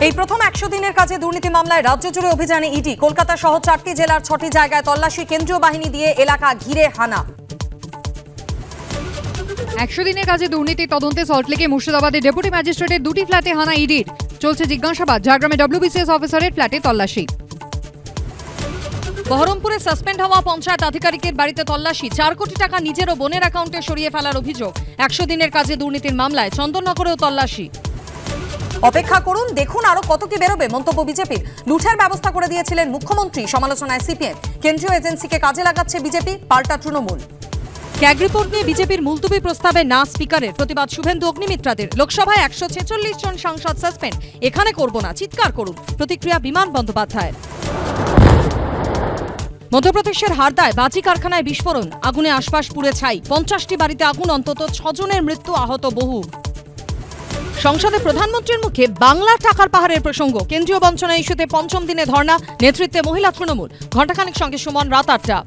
এই প্রথম 100 দিনের কাজে দুর্নীতি মামলায় রাজ্য জুড়ে অভিযানে ইডি। কলকাতা সহ 4টি জেলার 6টি জায়গায় তল্লাশি, কেন্দ্রীয় বাহিনী দিয়ে এলাকা ঘিরে হানা। 100 দিনের কাজে দুর্নীতি তদন্তে সল্টলেকে মুর্শিদাবাদে ডেপুটি ম্যাজিস্ট্রেটের 2টি ফ্ল্যাটে হানা ইডির। চলছে জিজ্ঞাসাবাদ। ঝাড়গ্রামে ডব্লিউবিসিএস অফিসারের ফ্ল্যাটে তল্লাশি। বহরমপুরে সাসপেন্ড হওয়া পঞ্চায়েত আধিকারিকের বাড়িতে তল্লাশি। 4 কোটি টাকা নিজের ও বোনের অ্যাকাউন্টে সরিয়ে ফেলার অভিযোগ। 100 দিনের কাজে দুর্নীতির মামলায় চন্দননগরেও তল্লাশি। অপেক্ষা করুন, দেখুন আরো কত কি বেরোবে, মন্তব্য বিজেপির। লুঠের ব্যবস্থা করে দিয়েছিলেন মুখ্যমন্ত্রী, সমালোচনায় সিপিএম। কেন্দ্রীয় এজেন্সিকে কাজে লাগাচ্ছে বিজেপি, পাল্টা তৃণমূল। ক্যাগ রিপোর্ট নিয়ে বিজেপির মুলতুবি প্রস্তাবে না স্পিকারের, প্রতিবাদ শুভেন্দু অগ্নিমিত্রাদের। লোকসভায় 146 জন সাংসদ সাসপেন্ড, এখানে করব না, চিৎকার করুন, প্রতিক্রিয়া বিমান বন্দ্যোপাধ্যায়। মধ্যপ্রদেশের হারদায় বাজি কারখানায় বিস্ফোরণ, আগুনে আশপাশ পুড়ে ছাই। 50টি বাড়িতে আগুন, অন্তত 6 জনের মৃত্যু, আহত বহু। সংসদে প্রধানমন্ত্রীর মুখে বাংলা টাকার পাহাড়ের প্রসঙ্গ। কেন্দ্রীয় বঞ্চনা ইস্যুতে 5ম দিনে ধর্ণা, নেতৃত্বে মহিলা তৃণমূল। ঘণ্টাখানেক সঙ্গে সুমন, রাত 8টা।